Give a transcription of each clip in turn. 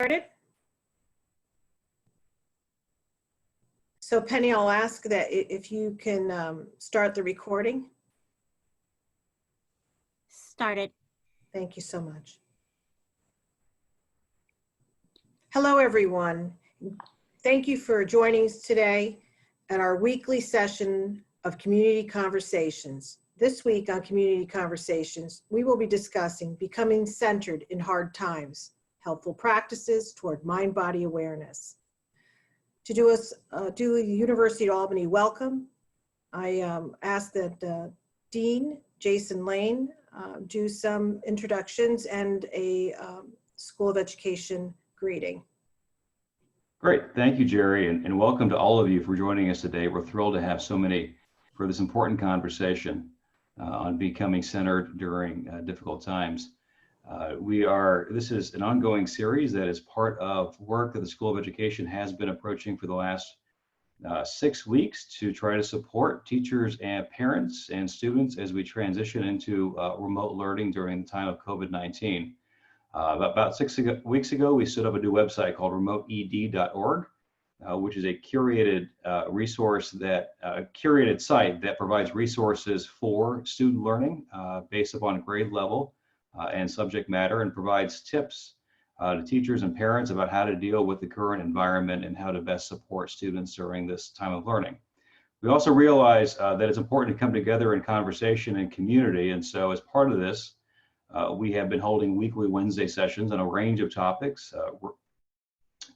Started. So Penny, I'll ask that if you can start the recording. Started. Thank you so much. Hello, everyone. Thank you for joining us today at our weekly session of Community Conversations. This week on Community Conversations, we will be discussing becoming centered in hard times, helpful practices toward mind-body awareness. To do a University of Albany welcome, I ask that Dean Jason Lane do some introductions and a School of Education greeting. Great, thank you, Jeri, and welcome to all of you for joining us today. We're thrilled to have so many for this important conversation on becoming centered during difficult times. This is an ongoing series that is part of work that the School of Education has been approaching for the last 6 weeks to try to support teachers and parents and students as we transition into remote learning during the time of COVID-19. About 6 weeks ago, we stood up a new website called remoteed.org, which is a curated curated site that provides resources for student learning based upon grade level and subject matter, and provides tips to teachers and parents about how to deal with the current environment and how to best support students during this time of learning. We also realize that it's important to come together in conversation and community, and so as part of this, we have been holding weekly Wednesday sessions on a range of topics,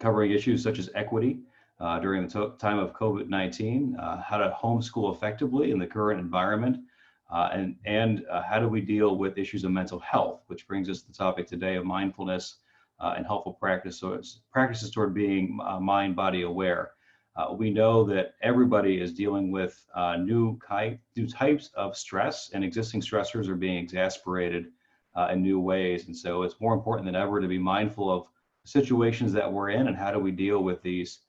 covering issues such as equity during the time of COVID-19, how to homeschool effectively in the current environment, and how do we deal with issues of mental health, which brings us to the topic today of mindfulness and helpful practices toward being mind-body aware. We know that everybody is dealing with new types of stress, and existing stressors are being exacerbated in new ways. And so it's more important than ever to be mindful of situations that we're in and how do we deal with these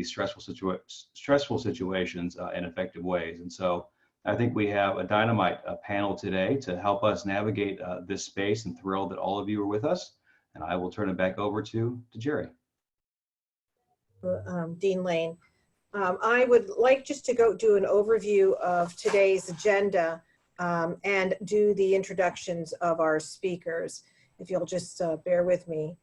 stressful situations in effective ways. And so I think we have a dynamite panel today to help us navigate this space, and thrilled that all of you are with us. And I will turn it back over to Jeri. Dean Lane. I would like just to go do an overview of today's agenda and do the introductions of our speakers, if you'll just bear with me.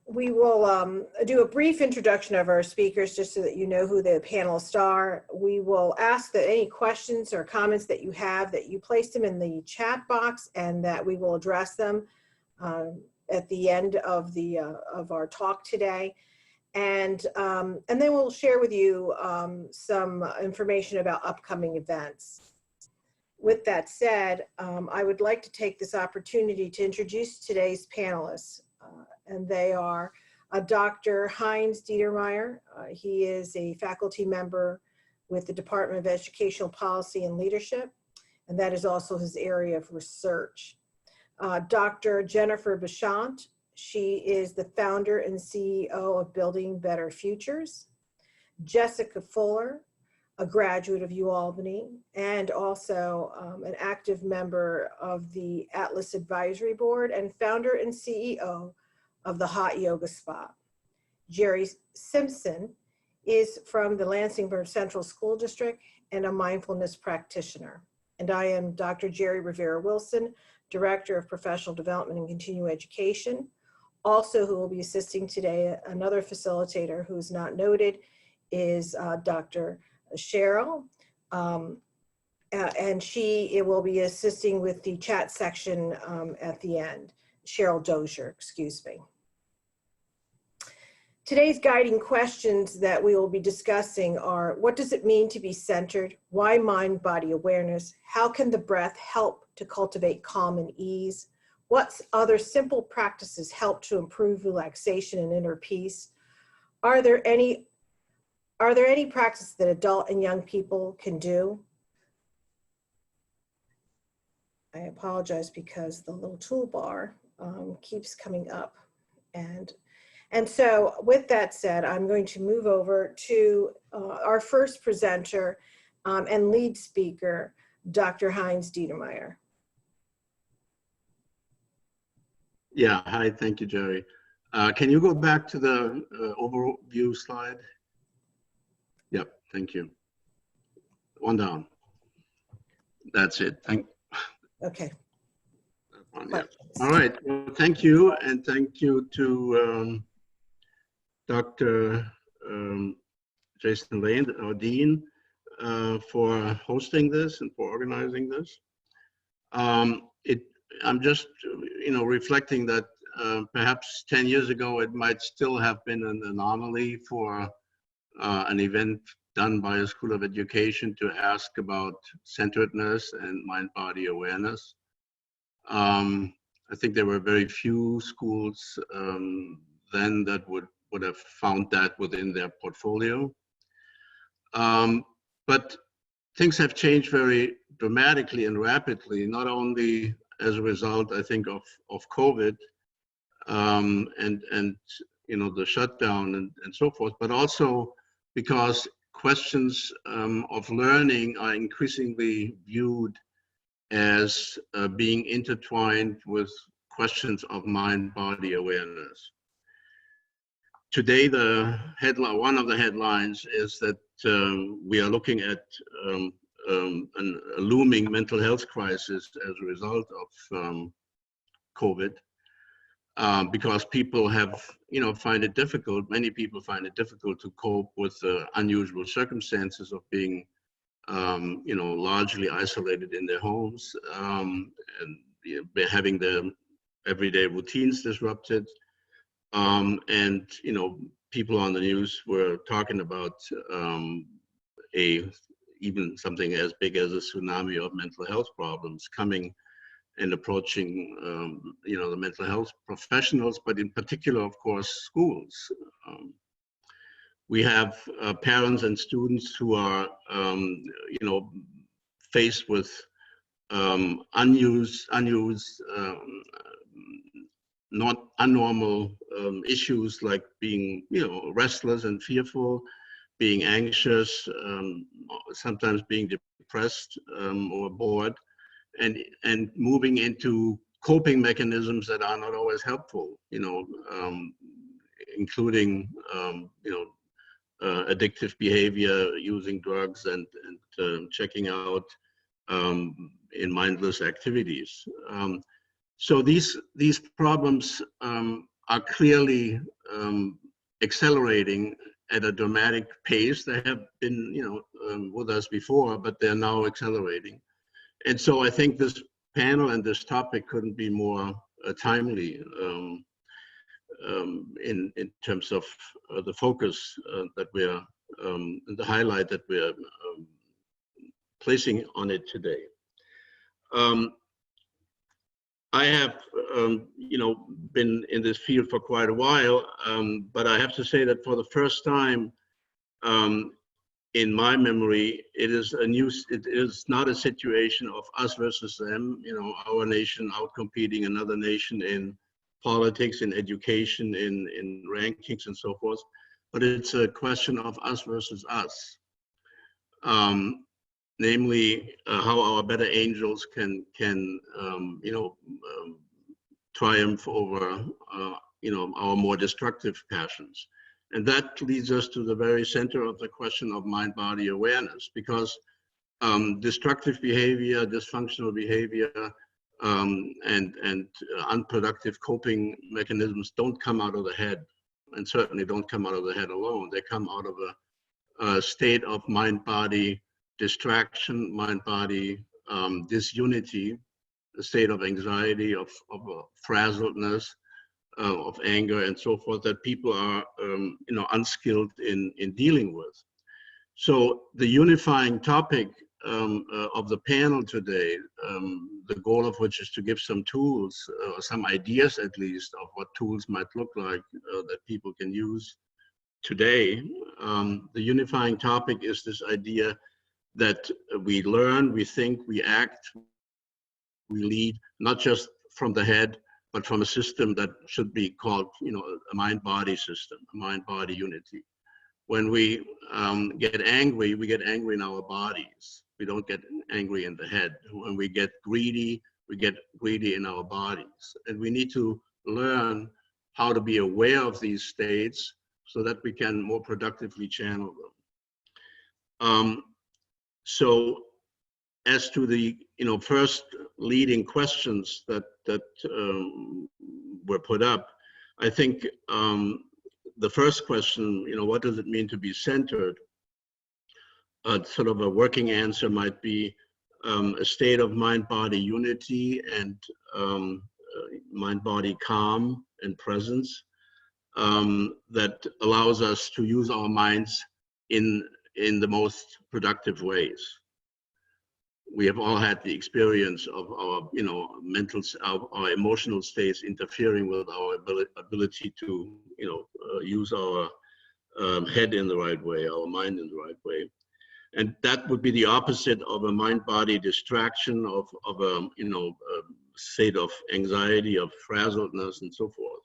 We will do a brief introduction of our speakers just so that you know who the panelists are. We will ask that any questions or comments that you have, that you place them in the chat box, and that we will address them at the end of our talk today. And then we'll share with you some information about upcoming events. With that said, I would like to take this opportunity to introduce today's panelists. And they are Dr. Heinz Dieter-Meyer. He is a faculty member with the Department of Educational Policy and Leadership, and that is also his area of research. Dr. Jennifer Bashant. She is the founder and CEO of Building Better Futures. Jessica Fuller, a graduate of UAlbany, and also an active member of the Atlas Advisory Board, and founder and CEO of the Hot Yoga Spa. Jeri Simson is from the Lansingburgh Central School District and a mindfulness practitioner. And I am Dr. Jeri Rivera-Wilson, Director of Professional Development and Continuing Education. Also, who will be assisting today, another facilitator who is not noted, is Dr. Cheryl, and she will be assisting with the chat section at the end. Cheryl Dozier, excuse me. Today's guiding questions that we will be discussing are: what does it mean to be centered? Why mind-body awareness? How can the breath help to cultivate calm and ease? What other simple practices help to improve relaxation and inner peace? Are there any practices that adult and young people can do? I apologize because the little toolbar keeps coming up. And so with that said, I'm going to move over to our first presenter and lead speaker, Dr. Heinz Dieter-Meyer. Yeah, hi, thank you, Jeri. Can you go back to the overview slide? Yep, thank you. One down. That's it. Okay. Yeah. All right. Well, thank you, and thank you to Dr. Jason Lane, our dean, for hosting this and for organizing this. I'm just, reflecting that perhaps 10 years ago, it might still have been an anomaly for an event done by a school of education to ask about centeredness and mind-body awareness. I think there were very few schools then that would have found that within their portfolio. But things have changed very dramatically and rapidly, not only as a result, I think, of COVID and the shutdown and so forth, but also because questions of learning are increasingly viewed as being intertwined with questions of mind-body awareness. Today, one of the headlines is that we are looking at a looming mental health crisis as a result of COVID, because people find it difficult. Many people find it difficult to cope with the unusual circumstances of being, largely isolated in their homes, and having their everyday routines disrupted. And people on the news were talking about even something as big as a tsunami of mental health problems coming and approaching the mental health professionals, but in particular, of course, schools. We have parents and students who are faced with unused not unnormal issues like being, restless and fearful, being anxious, sometimes being depressed or bored, and moving into coping mechanisms that are not always helpful, including, addictive behavior, using drugs, and checking out in mindless activities. So these problems are clearly accelerating at a dramatic pace. They have been, with us before, but they're now accelerating. And so I think this panel and this topic couldn't be more timely in terms of the focus that we're, the highlight that we're placing on it today. I have, been in this field for quite a while, but I have to say that for the first time in my memory, it is not a situation of us versus them, our nation outcompeting another nation in politics, in education, in rankings and so forth, but it's a question of us versus us. Namely, how our better angels can triumph over, our more destructive passions. And that leads us to the very center of the question of mind-body awareness, because destructive behavior, dysfunctional behavior, and unproductive coping mechanisms don't come out of the head, and certainly don't come out of the head alone. They come out of a state of mind-body distraction, mind-body disunity, a state of anxiety, of frazzledness, of anger and so forth, that people are unskilled in dealing with. So the unifying topic of the panel today, the goal of which is to give some tools, some ideas at least, of what tools might look like that people can use today. The unifying topic is this idea that we learn, we think, we act, we lead, not just from the head, but from a system that should be called, a mind-body system, a mind-body unity. When we get angry, we get angry in our bodies. We don't get angry in the head. When we get greedy in our bodies. And we need to learn how to be aware of these states so that we can more productively channel them. So as to the first leading questions that were put up, I think the first question, what does it mean to be centered? Sort of a working answer might be a state of mind-body unity and mind-body calm and presence that allows us to use our minds in the most productive ways. We have all had the experience of our, our emotional states interfering with our ability to, use our head in the right way, our mind in the right way. And that would be the opposite of a mind-body distraction, of a, a state of anxiety, of frazzledness, and so forth.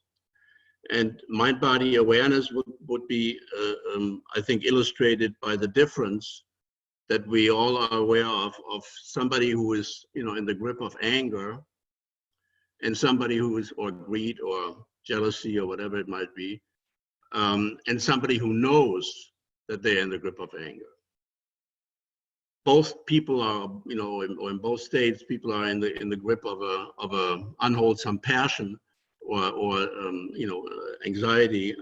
And mind-body awareness would be, I think, illustrated by the difference that we all are aware of somebody who is, in the grip of anger, and somebody who is, or greed, or jealousy, or whatever it might be, and somebody who knows that they're in the grip of anger. Both people are, or in both states, people are in the grip of a unwholesome passion, or anxiety.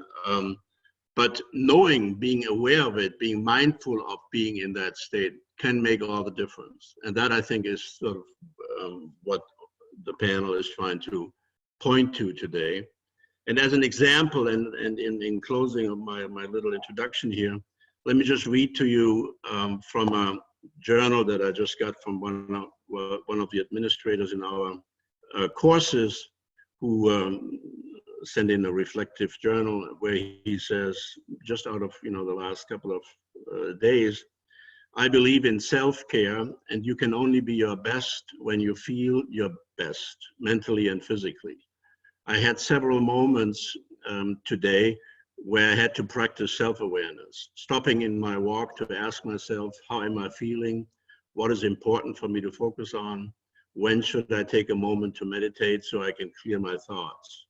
But knowing, being aware of it, being mindful of being in that state can make all the difference. And that, I think, is sort of what the panel is trying to point to today. And as an example, and in closing of my little introduction here, let me just read to you from a journal that I just got from one of the administrators in our courses, who sent in a reflective journal where he says, just out of the last couple of days, I believe in self-care, and you can only be your best when you feel your best, mentally and physically. I had several moments today where I had to practice self-awareness, stopping in my walk to ask myself, how am I feeling? What is important for me to focus on? When should I take a moment to meditate so I can clear my thoughts?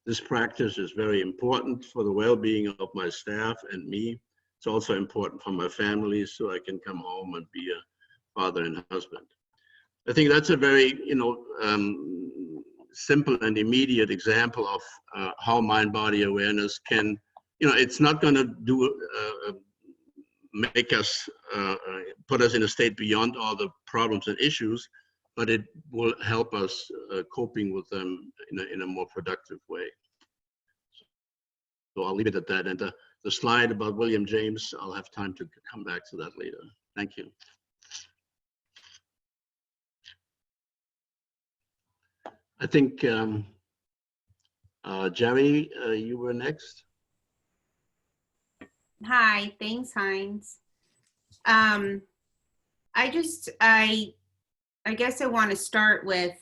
This practice is very important for the well-being of my staff and me. It's also important for my family, so I can come home and be a father and husband. I think that's a very, simple and immediate example of how mind-body awareness can, it's not going to make us, put us in a state beyond all the problems and issues, but it will help us coping with them in a more productive way. So I'll leave it at that. And the slide about William James, I'll have time to come back to that later. Thank you. I think, Jeri, you were next. Hi, thanks, Heinz. I guess I want to start with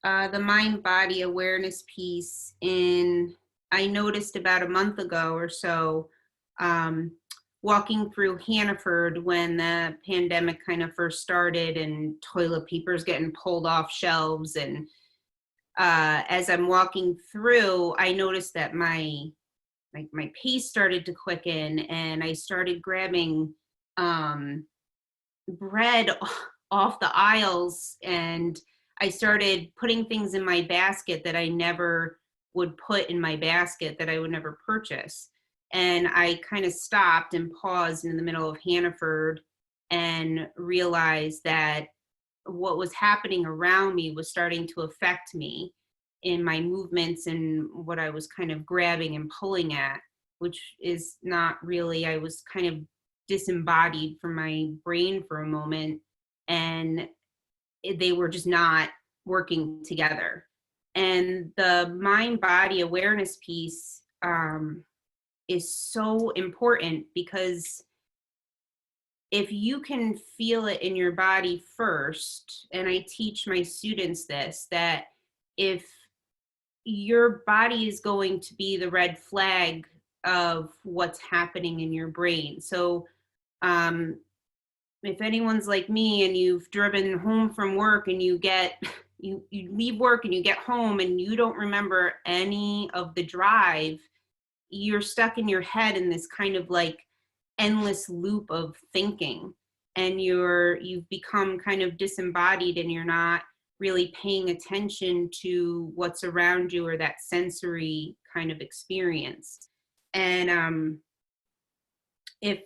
the mind-body awareness piece. I noticed about a month ago or so, walking through Hannaford when the pandemic kind of first started and toilet paper's getting pulled off shelves. And as I'm walking through, I noticed that my pace started to quicken, and I started grabbing bread off the aisles, and I started putting things in my basket that I never would put in my basket, that I would never purchase. And I kind of stopped and paused in the middle of Hannaford and realized that what was happening around me was starting to affect me in my movements and what I was kind of grabbing and pulling at, which is not really, I was kind of disembodied from my brain for a moment, and they were just not working together. And the mind-body awareness piece is so important, because if you can feel it in your body first, and I teach my students this, that if your body is going to be the red flag of what's happening in your brain. So if anyone's like me and you've driven home from work and you get you leave work and you get home and you don't remember any of the drive, you're stuck in your head in this kind of like endless loop of thinking, and you've become kind of disembodied, and you're not really paying attention to what's around you or that sensory kind of experience. And if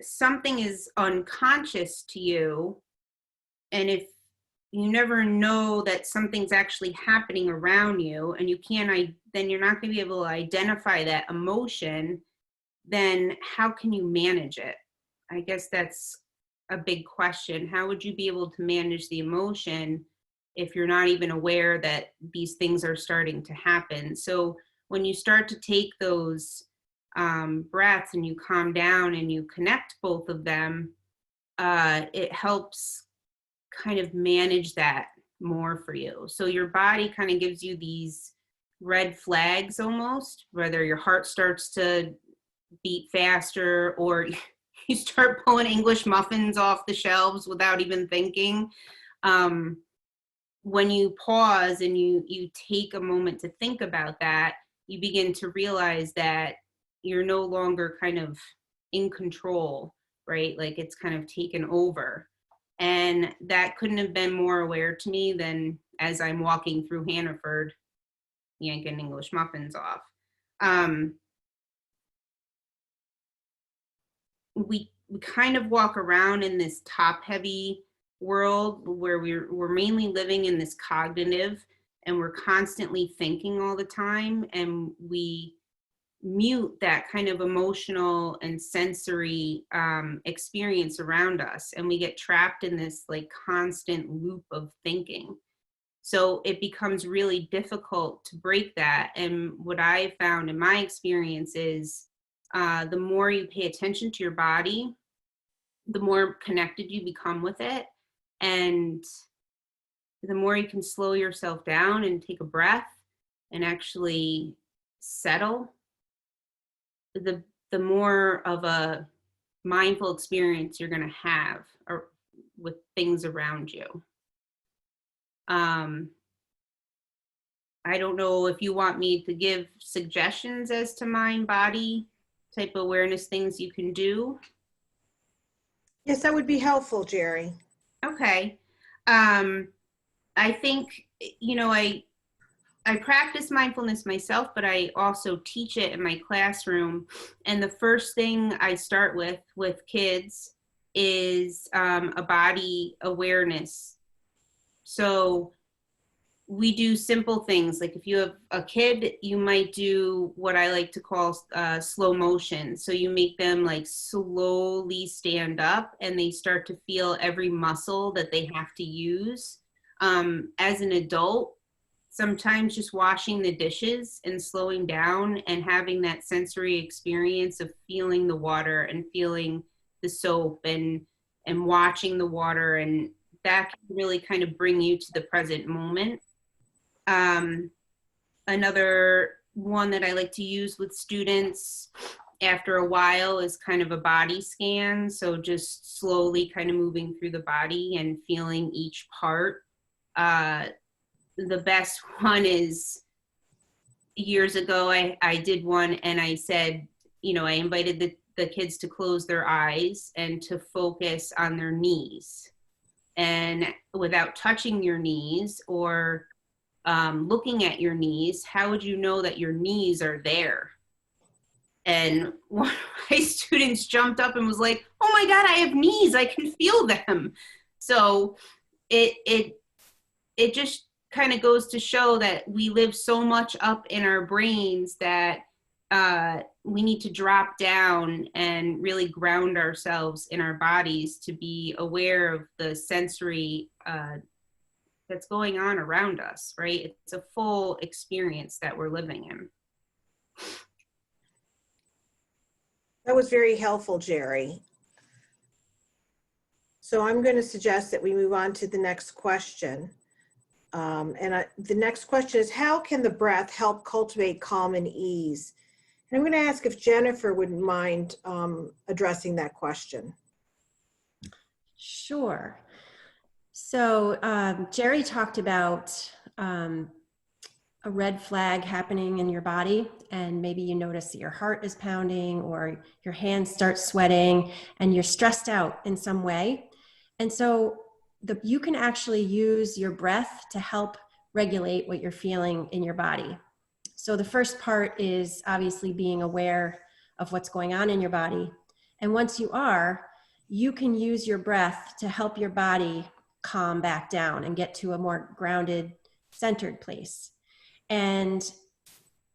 something is unconscious to you, and if you never know that something's actually happening around you, and you can't, then you're not going to be able to identify that emotion, then how can you manage it? I guess that's a big question. How would you be able to manage the emotion if you're not even aware that these things are starting to happen? So when you start to take those breaths and you calm down and you connect both of them, it helps kind of manage that more for you. So your body kind of gives you these red flags almost, whether your heart starts to beat faster or you start pulling English muffins off the shelves without even thinking. When you pause and you take a moment to think about that, you begin to realize that you're no longer kind of in control, right? Like it's kind of taken over. And that couldn't have been more aware to me than as I'm walking through Hannaford, yanking English muffins off. We kind of walk around in this top-heavy world where we're mainly living in this cognitive, and we're constantly thinking all the time, and we mute that kind of emotional and sensory experience around us, and we get trapped in this like constant loop of thinking. So it becomes really difficult to break that. And what I found in my experience is the more you pay attention to your body, the more connected you become with it, and the more you can slow yourself down and take a breath and actually settle, the more of a mindful experience you're going to have with things around you. I don't know if you want me to give suggestions as to mind body type of awareness things you can do. Yes, that would be helpful, Jeri. Okay. I think, I practice mindfulness myself, but I also teach it in my classroom. And the first thing I start with kids is a body awareness. So we do simple things. Like if you have a kid, you might do what I like to call slow motion. So you make them like slowly stand up, and they start to feel every muscle that they have to use. As an adult, sometimes just washing the dishes and slowing down and having that sensory experience of feeling the water and feeling the soap and watching the water, and that can really kind of bring you to the present moment. Another one that I like to use with students after a while is kind of a body scan. So just slowly kind of moving through the body and feeling each part. The best one is years ago, I did one, and I said, I invited the kids to close their eyes and to focus on their knees. And without touching your knees or looking at your knees, how would you know that your knees are there? And one of my students jumped up and was like, oh my God, I have knees, I can feel them. So it just kind of goes to show that we live so much up in our brains that we need to drop down and really ground ourselves in our bodies to be aware of the sensory that's going on around us, right? It's a full experience that we're living in. That was very helpful, Jeri. So I'm going to suggest that we move on to the next question. The next question is, how can the breath help cultivate calm and ease? And I'm going to ask if Jennifer wouldn't mind addressing that question. Sure. So Jeri talked about a red flag happening in your body, and maybe you notice that your heart is pounding or your hands start sweating and you're stressed out in some way. And so you can actually use your breath to help regulate what you're feeling in your body. So the first part is obviously being aware of what's going on in your body. And once you are, you can use your breath to help your body calm back down and get to a more grounded, centered place. And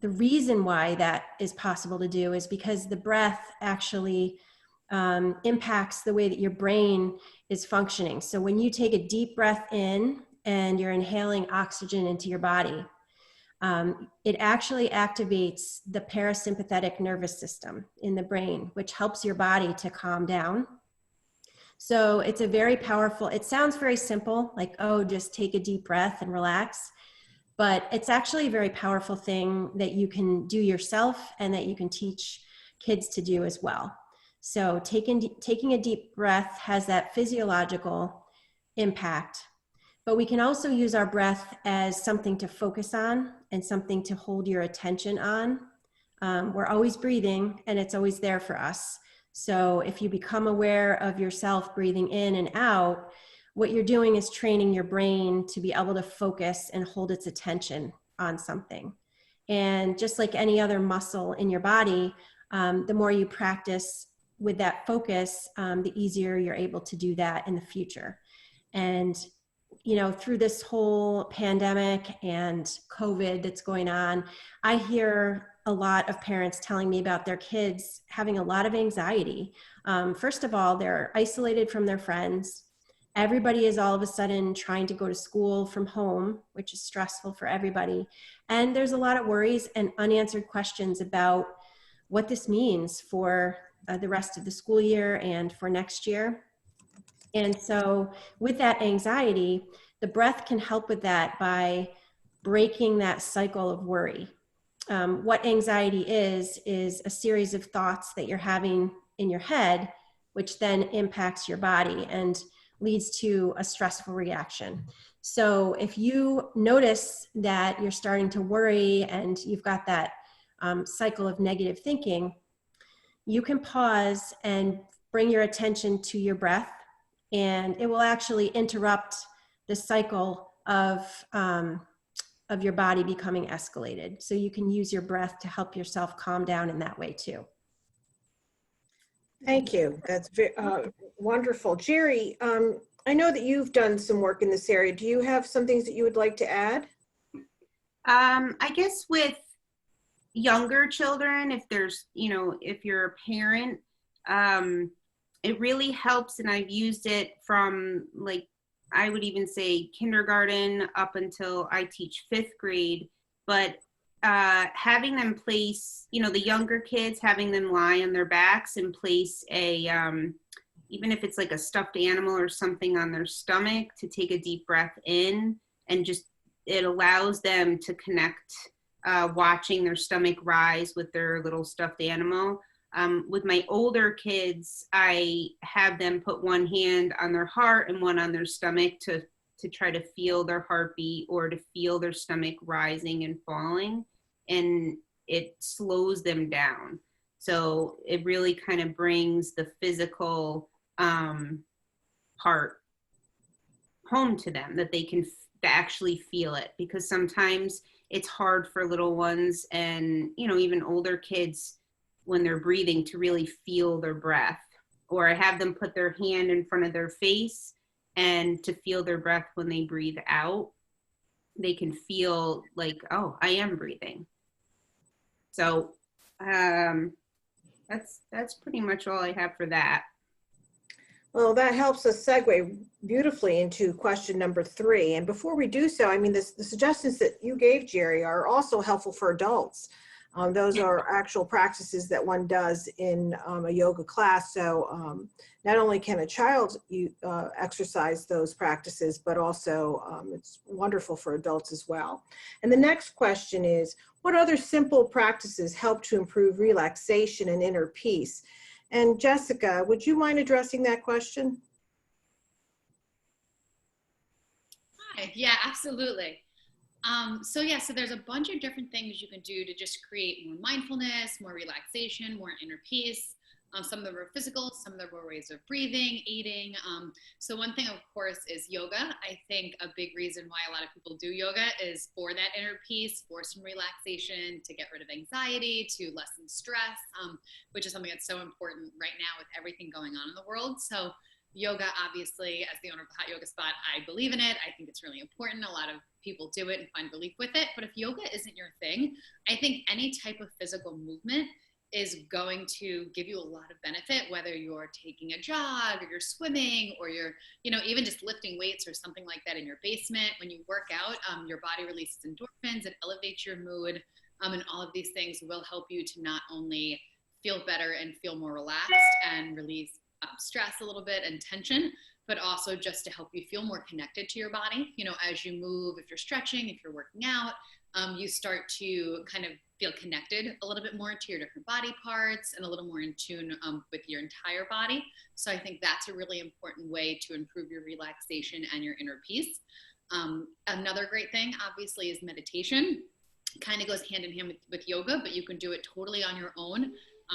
the reason why that is possible to do is because the breath actually impacts the way that your brain is functioning. So when you take a deep breath in and you're inhaling oxygen into your body, it actually activates the parasympathetic nervous system in the brain, which helps your body to calm down. So it's a very powerful, it sounds very simple, like, oh, just take a deep breath and relax. But it's actually a very powerful thing that you can do yourself and that you can teach kids to do as well. So taking a deep breath has that physiological impact. But we can also use our breath as something to focus on and something to hold your attention on. We're always breathing and it's always there for us. So if you become aware of yourself breathing in and out, what you're doing is training your brain to be able to focus and hold its attention on something. And just like any other muscle in your body, the more you practice with that focus, the easier you're able to do that in the future. And you know, through this whole pandemic and COVID that's going on, I hear a lot of parents telling me about their kids having a lot of anxiety. First of all, they're isolated from their friends. Everybody is all of a sudden trying to go to school from home, which is stressful for everybody. And there's a lot of worries and unanswered questions about what this means for the rest of the school year and for next year. And so with that anxiety, the breath can help with that by breaking that cycle of worry. What anxiety is a series of thoughts that you're having in your head, which then impacts your body and leads to a stressful reaction. So if you notice that you're starting to worry and you've got that cycle of negative thinking, you can pause and bring your attention to your breath, and it will actually interrupt the cycle of your body becoming escalated. So you can use your breath to help yourself calm down in that way too. Thank you. That's very wonderful. Jeri, I know that you've done some work in this area. Do you have some things that you would like to add? I guess with younger children, if there's, you know, if you're a parent, it really helps, and I've used it from, like, I would even say kindergarten up until I teach 5th grade, but having them place, you know, the younger kids, having them lie on their backs and place a, even if it's like a stuffed animal or something on their stomach, to take a deep breath in, and just, it allows them to connect, watching their stomach rise with their little stuffed animal. With my older kids, I have them put one hand on their heart and one on their stomach to try to feel their heartbeat or to feel their stomach rising and falling, and it slows them down. So it really kind of brings the physical part home to them, that they can actually feel it, because sometimes it's hard for little ones and, you know, even older kids when they're breathing to really feel their breath. Or I have them put their hand in front of their face and to feel their breath when they breathe out. They can feel like, oh, I am breathing. So that's pretty much all I have for that. Well, that helps us segue beautifully into question number 3. And before we do so, I mean, the suggestions that you gave, Jeri, are also helpful for adults. Those are actual practices that one does in a yoga class. So not only can a child exercise those practices, but also it's wonderful for adults as well. And the next question is, what other simple practices help to improve relaxation and inner peace? And Jessica, would you mind addressing that question? Hi. Yeah, absolutely. So there's a bunch of different things you can do to just create more mindfulness, more relaxation, more inner peace. Some of them are physical, some of them are ways of breathing, eating. So one thing, of course, is yoga. I think a big reason why a lot of people do yoga is for that inner peace, for some relaxation, to get rid of anxiety, to lessen stress, which is something that's so important right now with everything going on in the world. So yoga, obviously, as the owner of the Hot Yoga Spot, I believe in it. I think it's really important. A lot of people do it and find relief with it. But if yoga isn't your thing, I think any type of physical movement is going to give you a lot of benefit, whether you're taking a jog or you're swimming or you're, even just lifting weights or something like that in your basement. When you work out, your body releases endorphins, it elevates your mood, and all of these things will help you to not only feel better and feel more relaxed and release stress a little bit and tension, but also just to help you feel more connected to your body. As you move, if you're stretching, if you're working out, you start to kind of feel connected a little bit more to your different body parts and a little more in tune with your entire body. So I think that's a really important way to improve your relaxation and your inner peace. Another great thing, obviously, is meditation. Kind of goes hand in hand with yoga, but you can do it totally on your own.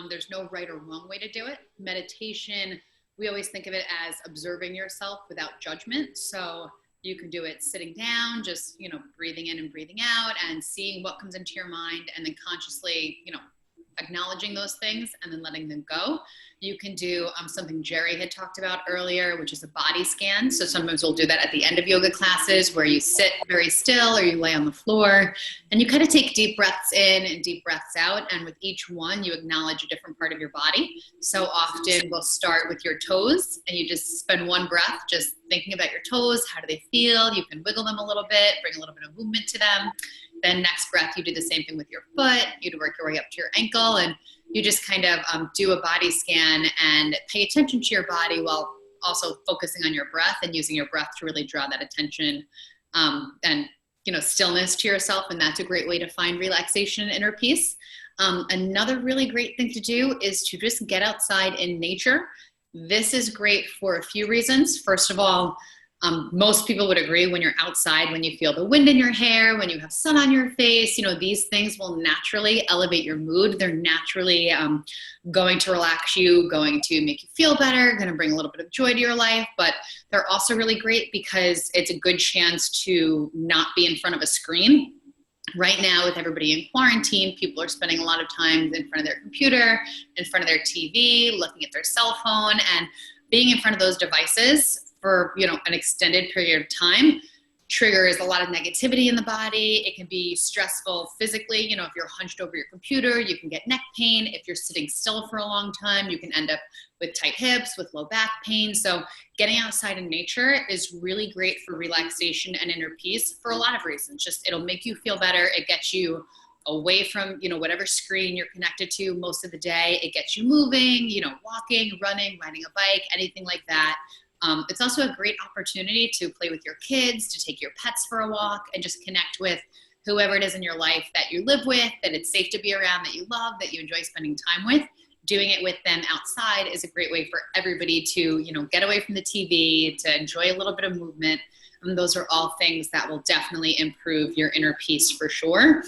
There's no right or wrong way to do it. Meditation, we always think of it as observing yourself without judgment. So you can do it sitting down, just, breathing in and breathing out and seeing what comes into your mind and then consciously, acknowledging those things and then letting them go. You can do something Jeri had talked about earlier, which is a body scan. So sometimes we'll do that at the end of yoga classes where you sit very still or you lay on the floor and you kind of take deep breaths in and deep breaths out. And with each one, you acknowledge a different part of your body. So often we'll start with your toes and you just spend one breath just thinking about your toes. How do they feel? You can wiggle them a little bit, bring a little bit of movement to them. Then next breath, you do the same thing with your foot. You'd work your way up to your ankle and you just kind of do a body scan and pay attention to your body while also focusing on your breath and using your breath to really draw that attention and, stillness to yourself. And that's a great way to find relaxation and inner peace. Another really great thing to do is to just get outside in nature. This is great for a few reasons. First of all, most people would agree when you're outside, when you feel the wind in your hair, when you have sun on your face, these things will naturally elevate your mood. They're naturally going to relax you, going to make you feel better, going to bring a little bit of joy to your life. But they're also really great because it's a good chance to not be in front of a screen. Right now, with everybody in quarantine, people are spending a lot of time in front of their computer, in front of their TV, looking at their cell phone, and being in front of those devices for an extended period of time triggers a lot of negativity in the body. It can be stressful physically. If you're hunched over your computer, you can get neck pain. If you're sitting still for a long time, you can end up with tight hips, with low back pain. So getting outside in nature is really great for relaxation and inner peace for a lot of reasons. Just it'll make you feel better. It gets you away from, whatever screen you're connected to most of the day. It gets you moving, walking, running, riding a bike, anything like that. It's also a great opportunity to play with your kids, to take your pets for a walk, and just connect with whoever it is in your life that you live with, that it's safe to be around, that you love, that you enjoy spending time with. Doing it with them outside is a great way for everybody to, get away from the TV, to enjoy a little bit of movement. And those are all things that will definitely improve your inner peace for sure.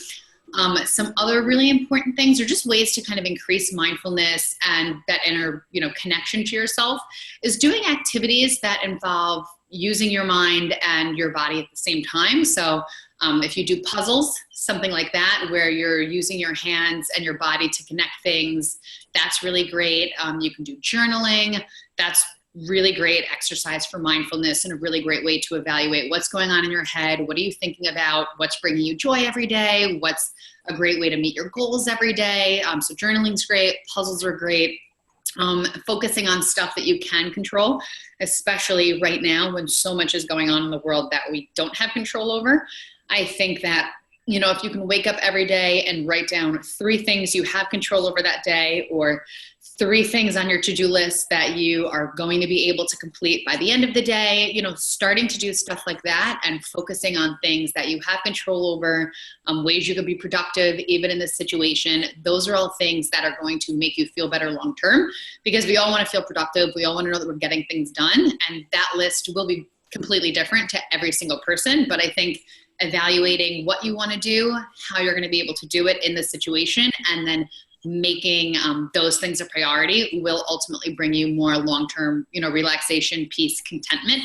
Some other really important things are just ways to kind of increase mindfulness and that inner, connection to yourself is doing activities that involve using your mind and your body at the same time. So if you do puzzles, something like that, where you're using your hands and your body to connect things, that's really great. You can do journaling. That's really great exercise for mindfulness and a really great way to evaluate what's going on in your head. What are you thinking about? What's bringing you joy every day? What's a great way to meet your goals every day? So journaling's great. Puzzles are great. Focusing on stuff that you can control, especially right now when so much is going on in the world that we don't have control over. I think that, if you can wake up every day and write down 3 things you have control over that day, or 3 things on your to-do list that you are going to be able to complete by the end of the day, starting to do stuff like that and focusing on things that you have control over, ways you can be productive even in this situation. Those are all things that are going to make you feel better long-term, because we all want to feel productive. We all want to know that we're getting things done. And that list will be completely different to every single person. But I think evaluating what you want to do, how you're going to be able to do it in the situation, and then making those things a priority will ultimately bring you more long-term, relaxation, peace, contentment.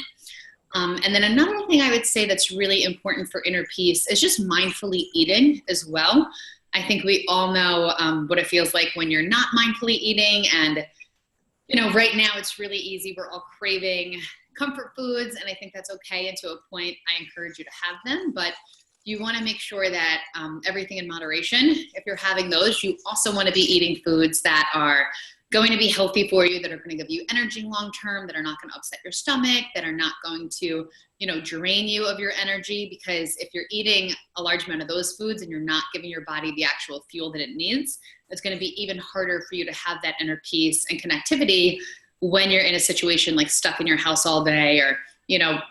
And then another thing I would say that's really important for inner peace is just mindfully eating as well. I think we all know what it feels like when you're not mindfully eating. And, right now it's really easy. We're all craving comfort foods, and I think that's okay. And to a point, I encourage you to have them, but you want to make sure that everything in moderation. If you're having those, you also want to be eating foods that are going to be healthy for you, that are going to give you energy long-term, that are not going to upset your stomach, that are not going to, drain you of your energy. Because if you're eating a large amount of those foods and you're not giving your body the actual fuel that it needs, it's going to be even harder for you to have that inner peace and connectivity when you're in a situation like stuck in your house all day, or,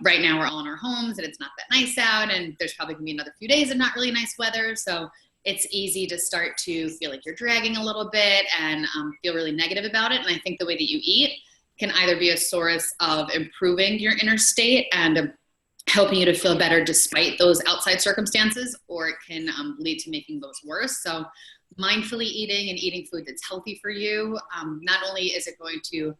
right now we're all in our homes and it's not that nice out, and there's probably going to be another few days of not really nice weather. So it's easy to start to feel like you're dragging a little bit and feel really negative about it. And I think the way that you eat can either be a source of improving your inner state and helping you to feel better despite those outside circumstances, or it can lead to making those worse. So mindfully eating and eating food that's healthy for you, not only is it going to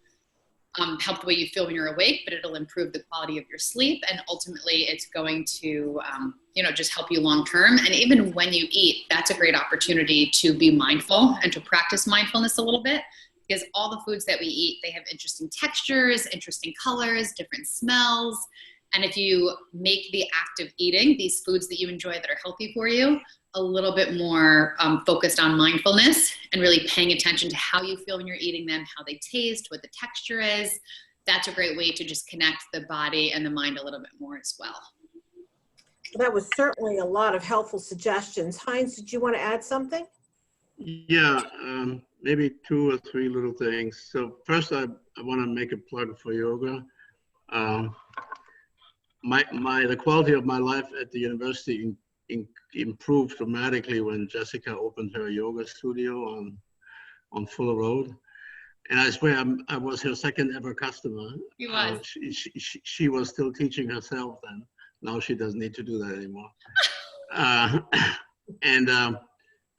help the way you feel when you're awake, but it'll improve the quality of your sleep. And ultimately it's going to, just help you long-term. And even when you eat, that's a great opportunity to be mindful and to practice mindfulness a little bit, because all the foods that we eat, they have interesting textures, interesting colors, different smells. And if you make the act of eating these foods that you enjoy that are healthy for you a little bit more focused on mindfulness and really paying attention to how you feel when you're eating them, how they taste, what the texture is, that's a great way to just connect the body and the mind a little bit more as well. That was certainly a lot of helpful suggestions. Heinz, did you want to add something? Yeah, maybe 2 or 3 little things. So first, I want to make a plug for yoga. The quality of my life at the university improved dramatically when Jessica opened her yoga studio on Fuller Road. And I swear I was her second ever customer. You was. She was still teaching herself then. Now she doesn't need to do that anymore. I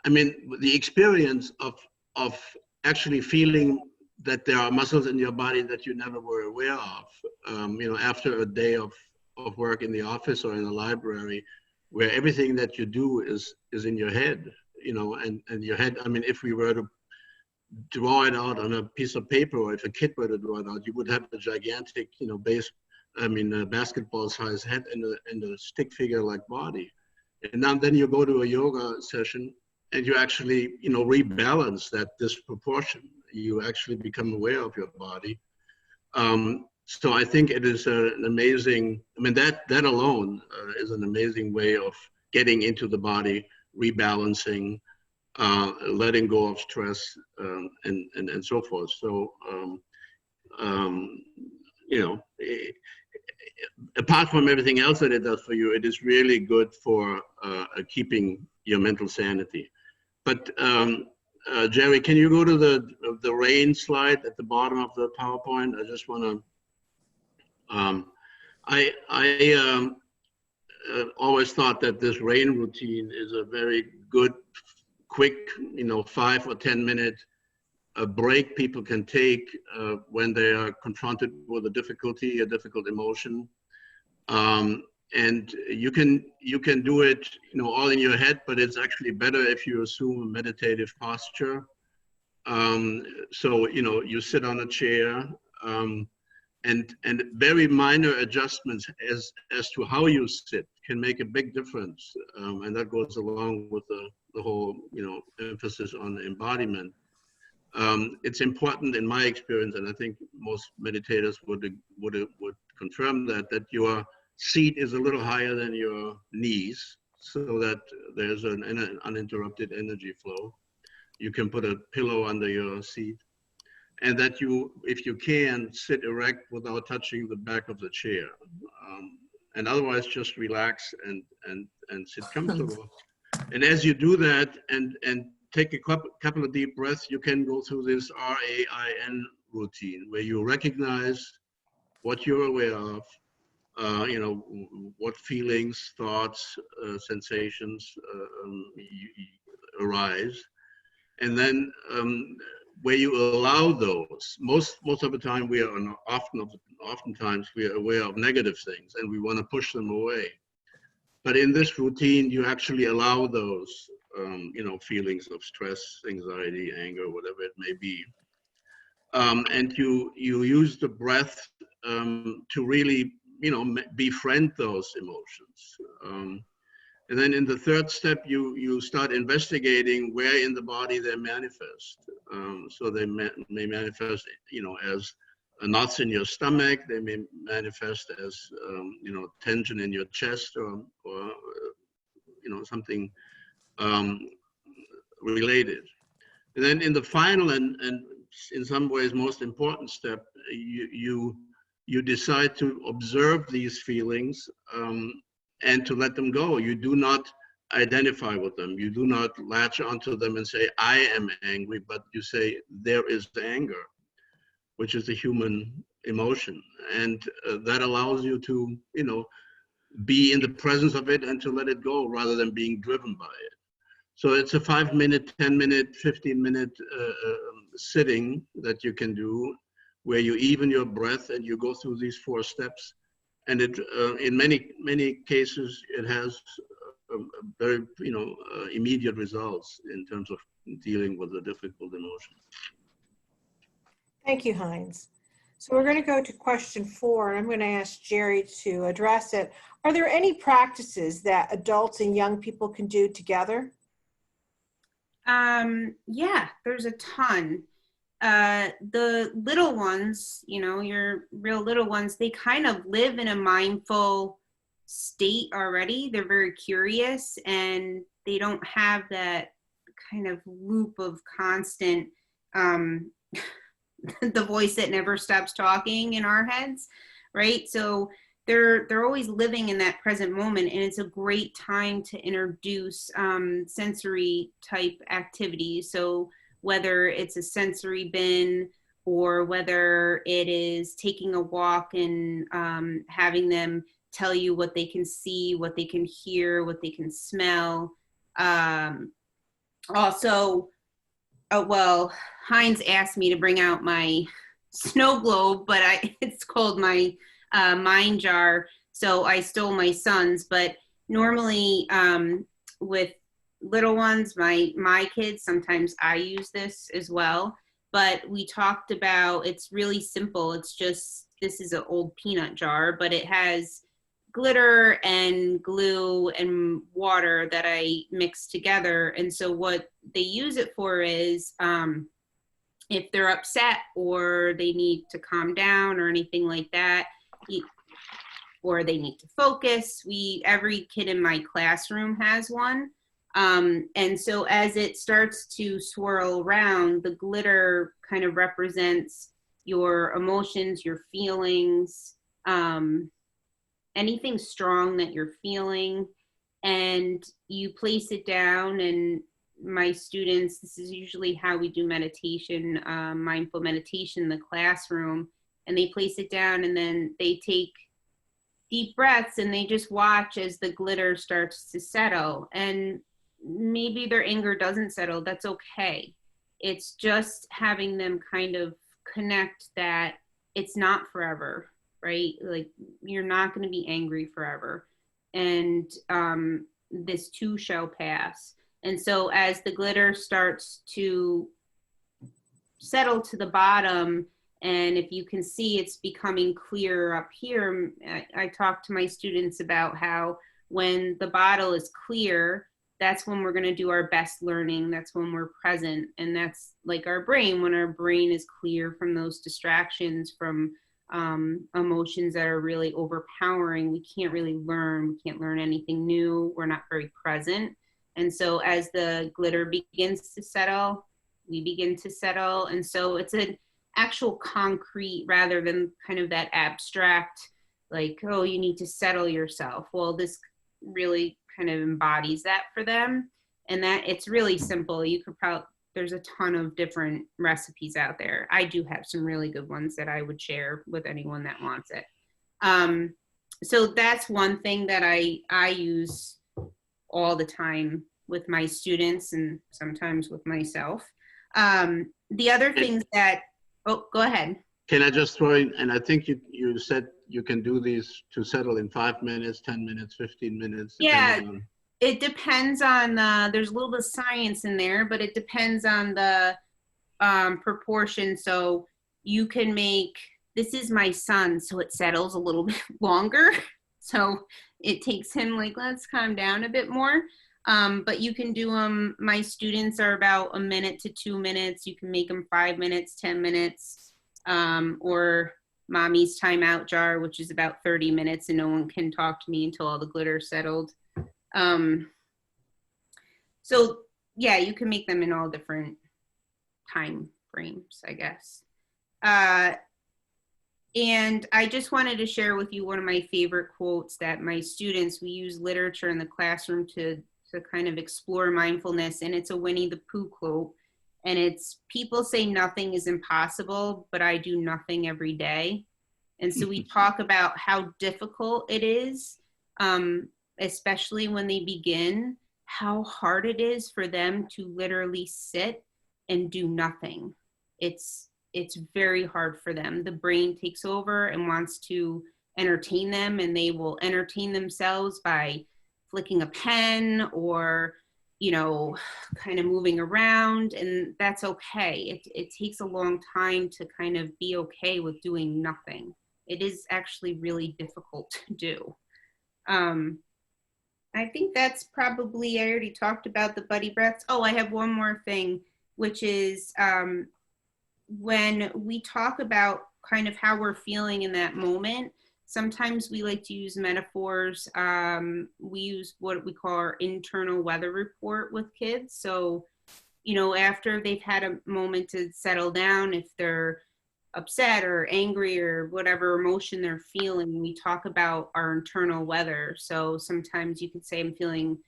mean, the experience of actually feeling that there are muscles in your body that you never were aware of, after a day of work in the office or in the library, where everything that you do is in your head, and your head, I mean, if we were to draw it out on a piece of paper, or if a kid were to draw it out, you would have a gigantic, basketball size head and a stick figure like body. And then you go to a yoga session and you actually, rebalance that disproportion. You actually become aware of your body. So I think it is an amazing, that alone is an amazing way of getting into the body, rebalancing, letting go of stress, and so forth. So, apart from everything else that it does for you, it is really good for keeping your mental sanity. But Jeri, can you go to the rain slide at the bottom of the PowerPoint? I just want to. I always thought that this rain routine is a very good, quick, 5 or 10 minute break people can take when they are confronted with a difficult emotion. And you can do it, all in your head, but it's actually better if you assume a meditative posture. So, you sit on a chair, and very minor adjustments as to how you sit can make a big difference. And that goes along with the whole, emphasis on embodiment. It's important in my experience, and I think most meditators would confirm that your seat is a little higher than your knees, so that there's an uninterrupted energy flow. You can put a pillow under your seat, and that you, if you can, sit erect without touching the back of the chair. And otherwise just relax and sit comfortable. And as you do that and take a couple of deep breaths, you can go through this RAIN routine where you recognize what you're aware of, what feelings, thoughts, sensations arise. And then where you allow those, most of the time we are oftentimes we are aware of negative things and we want to push them away. But in this routine, you actually allow those, feelings of stress, anxiety, anger, whatever it may be. And you use the breath to really, befriend those emotions. And then in the third step, you start investigating where in the body they manifest. So they may manifest, as knots in your stomach. They may manifest as, tension in your chest or something related. And then in the final and in some ways most important step, you decide to observe these feelings and to let them go. You do not identify with them. You do not latch onto them and say, I am angry, but you say, there is anger, which is a human emotion. And that allows you to, be in the presence of it and to let it go rather than being driven by it. So it's a 5-minute, 10-minute, 15-minute sitting that you can do where you even your breath and you go through these 4 steps. And it, in many cases, it has very, immediate results in terms of dealing with a difficult emotion. Thank you, Heinz. So we're going to go to question 4, and I'm going to ask Jeri to address it. Are there any practices that adults and young people can do together? Yeah, there's a ton. The little ones, your real little ones, they kind of live in a mindful state already. They're very curious and they don't have that kind of loop of constant, the voice that never stops talking in our heads, right? So they're always living in that present moment, and it's a great time to introduce sensory type activities. So whether it's a sensory bin or whether it is taking a walk and having them tell you what they can see, what they can hear, what they can smell. Also, well, Heinz asked me to bring out my snow globe, but it's called my mind jar. So I stole my son's, but normally with little ones, my kids, sometimes I use this as well. But we talked about, it's really simple. It's just, this is an old peanut jar, but it has glitter and glue and water that I mix together. And so what they use it for is if they're upset or they need to calm down or anything like that, or they need to focus, every kid in my classroom has one. And so as it starts to swirl around, the glitter kind of represents your emotions, your feelings, anything strong that you're feeling, and you place it down. And my students, this is usually how we do meditation, mindful meditation in the classroom, and they place it down and then they take deep breaths and they just watch as the glitter starts to settle. And maybe their anger doesn't settle, that's okay. It's just having them kind of connect that it's not forever, right? Like, you're not going to be angry forever. And this too shall pass. And so as the glitter starts to settle to the bottom, and if you can see it's becoming clearer up here, I talk to my students about how when the bottle is clear, that's when we're going to do our best learning. That's when we're present. And that's like our brain, when our brain is clear from those distractions, from emotions that are really overpowering, we can't really learn. We can't learn anything new. We're not very present. And so as the glitter begins to settle, we begin to settle. And so it's an actual concrete rather than kind of that abstract, like, oh, you need to settle yourself. Well, this really kind of embodies that for them. And that it's really simple. You could probably, there's a ton of different recipes out there. I do have some really good ones that I would share with anyone that wants it. So that's one thing that I use all the time with my students and sometimes with myself. The other things that, oh, go ahead. Can I just throw in, and I think you said you can do these to settle in 5 minutes, 10 minutes, 15 minutes. Yeah, On... it depends on there's a little bit of science in there, but it depends on the proportion. So you can make, this is my son, so it settles a little bit longer. So it takes him like, let's calm down a bit more. But you can do them, my students are about 1 minute to 2 minutes. You can make them 5 minutes, 10 minutes, or mommy's timeout jar, which is about 30 minutes and no one can talk to me until all the glitter settled. So yeah, you can make them in all different time frames, I guess. And I just wanted to share with you one of my favorite quotes that my students, we use literature in the classroom to kind of explore mindfulness, and it's a Winnie the Pooh quote. And it's, people say nothing is impossible, but I do nothing every day. And so we talk about how difficult it is, especially when they begin, how hard it is for them to literally sit and do nothing. It's very hard for them. The brain takes over and wants to entertain them, and they will entertain themselves by flicking a pen or, you know, kind of moving around, and that's okay. It takes a long time to kind of be okay with doing nothing. It is actually really difficult to do. I think that's probably, I already talked about the buddy breaths. Oh, I have one more thing, which is when we talk about kind of how we're feeling in that moment, sometimes we like to use metaphors. We use what we call our internal weather report with kids. So, you know, after they've had a moment to settle down, if they're upset or angry or whatever emotion they're feeling, we talk about our internal weather. So sometimes you could say, I'm feeling,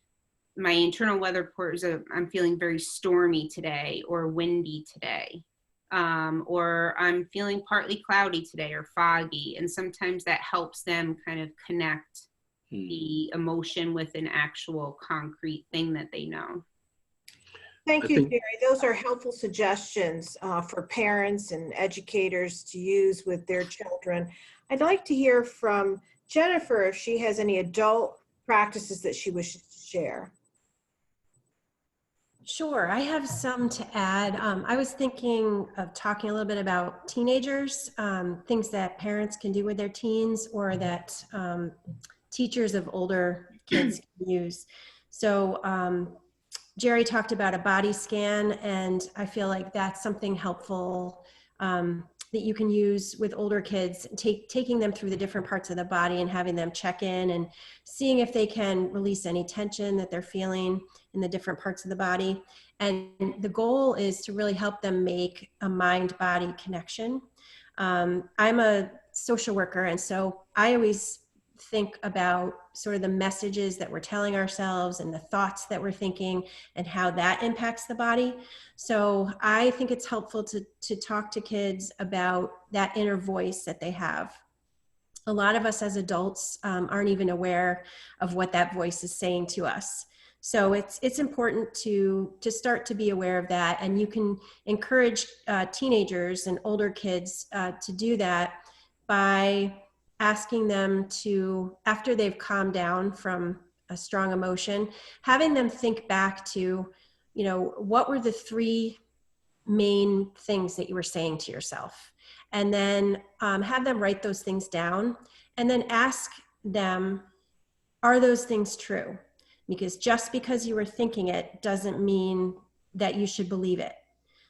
my internal weather report is I'm feeling very stormy today or windy today. Or I'm feeling partly cloudy today or foggy. And sometimes that helps them kind of connect the emotion with an actual concrete thing that they know. Thank you, Jeri. Those are helpful suggestions for parents and educators to use with their children. I'd like to hear from Jennifer if she has any adult practices that she wishes to share. Sure, I have some to add. I was thinking of talking a little bit about teenagers, things that parents can do with their teens or that teachers of older kids can use. So Jeri talked about a body scan, and I feel like that's something helpful that you can use with older kids, taking them through the different parts of the body and having them check in and seeing if they can release any tension that they're feeling in the different parts of the body. And the goal is to really help them make a mind-body connection. I'm a social worker, and so I always think about sort of the messages that we're telling ourselves and the thoughts that we're thinking and how that impacts the body. So I think it's helpful to talk to kids about that inner voice that they have. A lot of us as adults aren't even aware of what that voice is saying to us. So it's important to start to be aware of that, and you can encourage teenagers and older kids to do that by asking them to, after they've calmed down from a strong emotion, having them think back to, you know, what were the 3 main things that you were saying to yourself? And then have them write those things down and then ask them, are those things true? Because just because you were thinking it doesn't mean that you should believe it.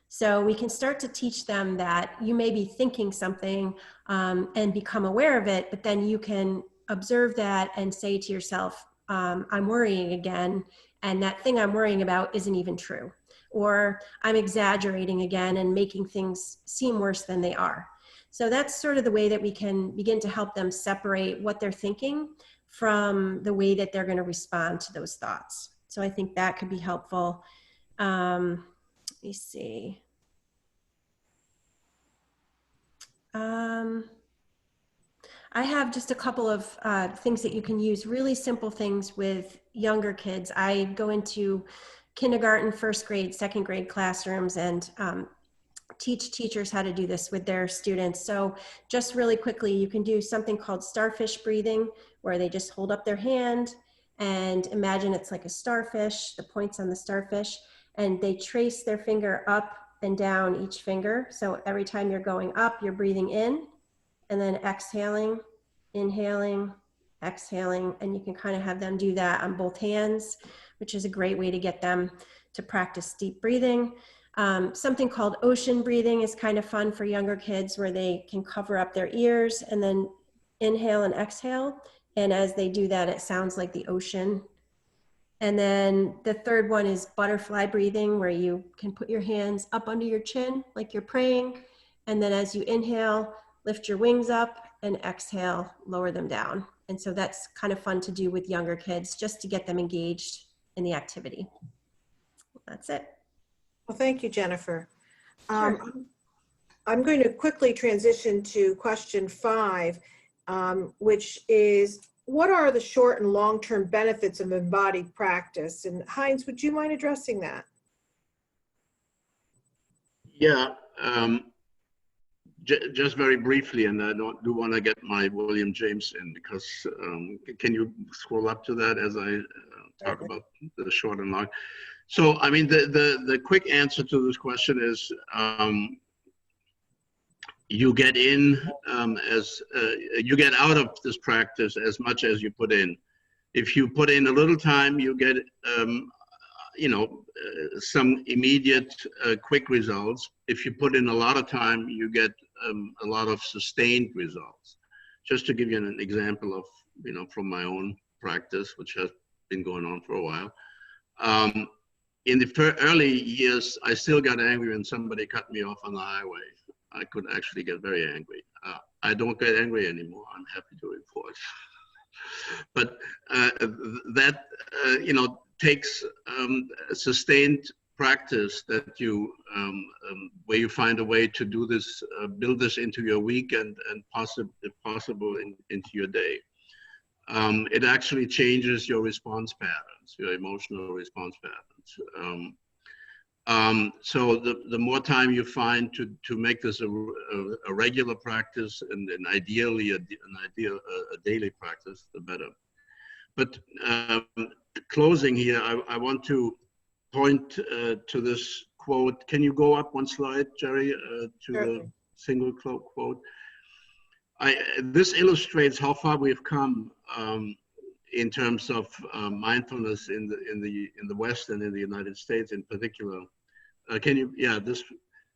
So we can start to teach them that you may be thinking something and become aware of it, but then you can observe that and say to yourself, I'm worrying again, and that thing I'm worrying about isn't even true. Or I'm exaggerating again and making things seem worse than they are. So that's sort of the way that we can begin to help them separate what they're thinking from the way that they're going to respond to those thoughts. So I think that could be helpful. Let me see. I have just a couple of things that you can use, really simple things with younger kids. I go into kindergarten, first grade, second grade classrooms and teach teachers how to do this with their students. So just really quickly, you can do something called starfish breathing, where they just hold up their hand and imagine it's like a starfish, the points on the starfish, and they trace their finger up and down each finger. So every time you're going up, you're breathing in and then exhaling, inhaling, exhaling, and you can kind of have them do that on both hands, which is a great way to get them to practice deep breathing. Something called ocean breathing is kind of fun for younger kids, where they can cover up their ears and then inhale and exhale. And as they do that, it sounds like the ocean. And then the third one is butterfly breathing, where you can put your hands up under your chin like you're praying. And then as you inhale, lift your wings up, and exhale, lower them down. And so that's kind of fun to do with younger kids, just to get them engaged in the activity. That's it. Well, thank you, Jennifer. Sure. I'm going to quickly transition to question 5, which is, what are the short and long-term benefits of embodied practice? And Heinz, would you mind addressing that? Yeah, just very briefly, and I do want to get my William James in, because can you scroll up to that as I talk about the short and long? So, I mean, the quick answer to this question is, you get in you get out of this practice as much as you put in. If you put in a little time, you get some immediate quick results. If you put in a lot of time, you get a lot of sustained results. Just to give you an example of, from my own practice, which has been going on for a while. In the early years, I still got angry when somebody cut me off on the highway. I could actually get very angry. I don't get angry anymore, I'm happy to report. But that, takes sustained practice, that you, where you find a way to do this, build this into your week and if possible, into your day. It actually changes your response patterns, your emotional response patterns. So the more time you find to make this a regular practice, and ideally a daily practice, the better. But closing here, I want to point to this quote. Can you go up one slide, Jeri, to the single quote? This illustrates how far we've come in terms of mindfulness in the West and in the United States in particular.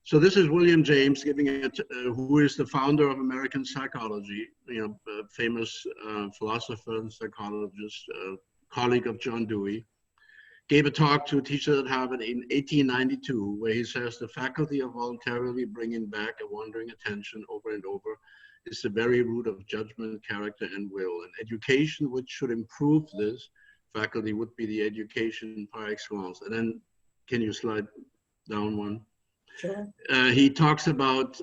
So this is William James giving it, who is the founder of American psychology, famous philosopher and psychologist, colleague of John Dewey. Gave a talk to teachers at Harvard in 1892, where he says the faculty of voluntarily bringing back a wandering attention over and over is the very root of judgment, character, and will. And education which should improve this faculty would be the education par excellence. And then, can you slide down one? Sure. He talks about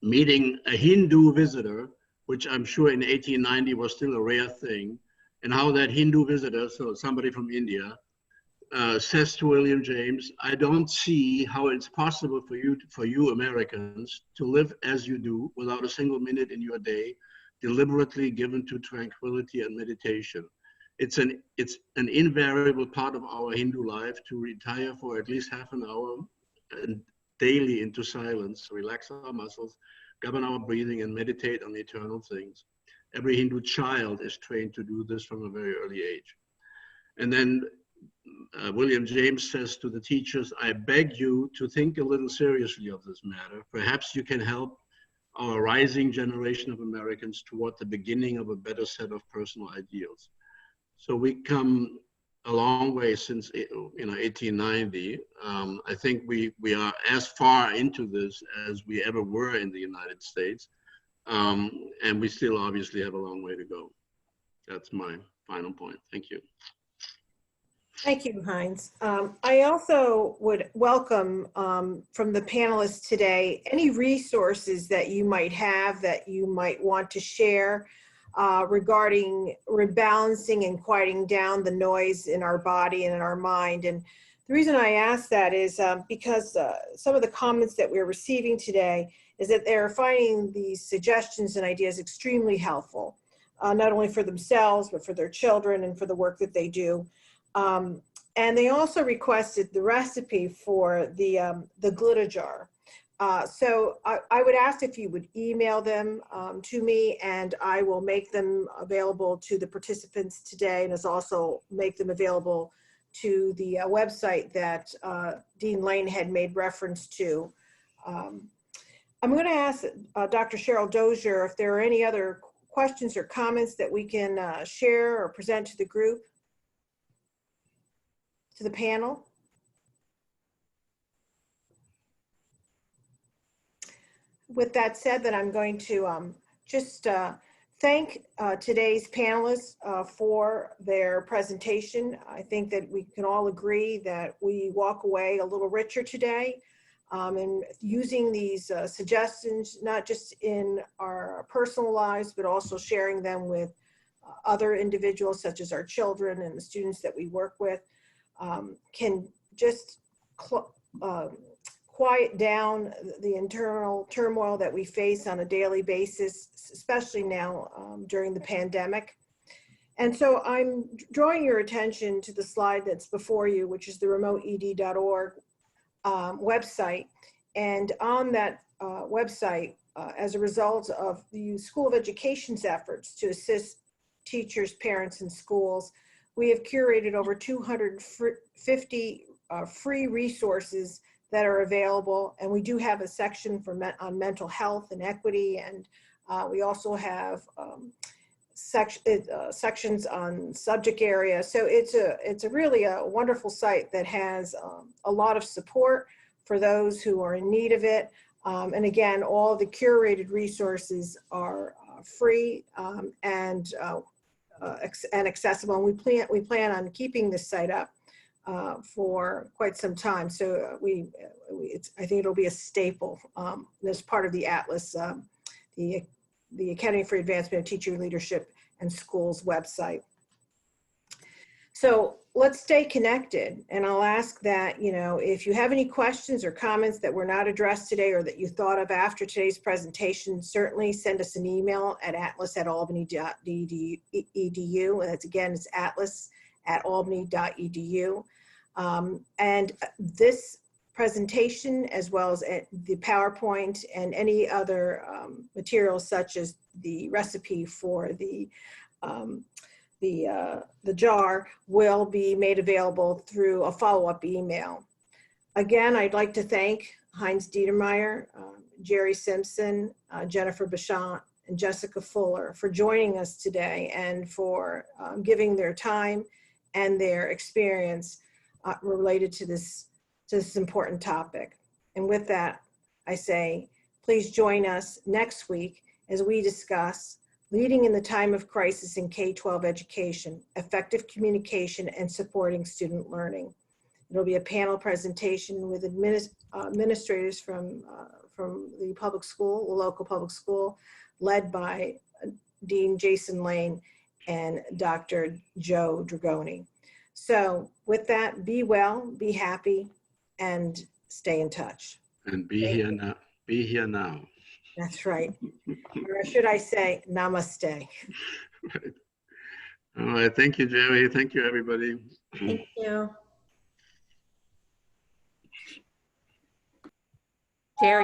meeting a Hindu visitor, which I'm sure in 1890 was still a rare thing, and how that Hindu visitor, so somebody from India, says to William James, I don't see how it's possible for you Americans to live as you do without a single minute in your day deliberately given to tranquility and meditation. It's an invariable part of our Hindu life to retire for at least half an hour daily into silence, relax our muscles, govern our breathing, and meditate on eternal things. Every Hindu child is trained to do this from a very early age. And then William James says to the teachers, I beg you to think a little seriously of this matter. Perhaps you can help our rising generation of Americans toward the beginning of a better set of personal ideals. So we come a long way since 1890. I think we are as far into this as we ever were in the United States. And we still obviously have a long way to go. That's my final point. Thank you. Thank you, Heinz. I also would welcome from the panelists today any resources that you might have that you might want to share regarding rebalancing and quieting down the noise in our body and in our mind. And the reason I ask that is because some of the comments that we're receiving today is that they're finding these suggestions and ideas extremely helpful, not only for themselves, but for their children and for the work that they do. And they also requested the recipe for the glitter jar. So I would ask if you would email them to me, and I will make them available to the participants today, and as also make them available to the website that Dean Lane had made reference to. I'm going to ask Dr. Cheryl Dozier if there are any other questions or comments that we can share or present to the group. To the panel. With that said, then I'm going to just thank today's panelists for their presentation. I think that we can all agree that we walk away a little richer today in using these suggestions, not just in our personal lives, but also sharing them with other individuals such as our children and the students that we work with. Can just quiet down the internal turmoil that we face on a daily basis, especially now during the pandemic. And so I'm drawing your attention to the slide that's before you, which is the remoteed.org website. And on that website, as a result of the School of Education's efforts to assist teachers, parents, and schools, we have curated over 250 free resources that are available, and we do have a section for on mental health and equity, and we also have sections on subject area. So it's a really a wonderful site that has a lot of support for those who are in need of it. And again, all the curated resources are free and accessible, and we plan on keeping this site up for quite some time. So I think it'll be a staple as part of the Atlas, the Academy for Advancement of Teacher Leadership and Schools website. So let's stay connected, and I'll ask that, if you have any questions or comments that were not addressed today or that you thought of after today's presentation, certainly send us an email at atlas@albany.edu. And that's, again, it's atlas@albany.edu. And this presentation, as well as the PowerPoint and any other materials such as the recipe for the jar, will be made available through a follow-up email. Again, I'd like to thank Heinz Dieter-Meyer, Jeri Simson, Jennifer Bashant, and Jessica Fuller for joining us today and for giving their time and their experience related to this important topic. And with that, I say, please join us next week as we discuss leading in the time of crisis in K-12 education, effective communication, and supporting student learning. It'll be a panel presentation with administrators from the public school, the local public school, led by Dean Jason Lane and Dr. Joe Dragoni. So with that, be well, be happy, and stay in touch. And be here now. Be here now. That's right. Or should I say, namaste. Right. All right. Thank you, Jeri. Thank you, everybody. Thank you. Jeri.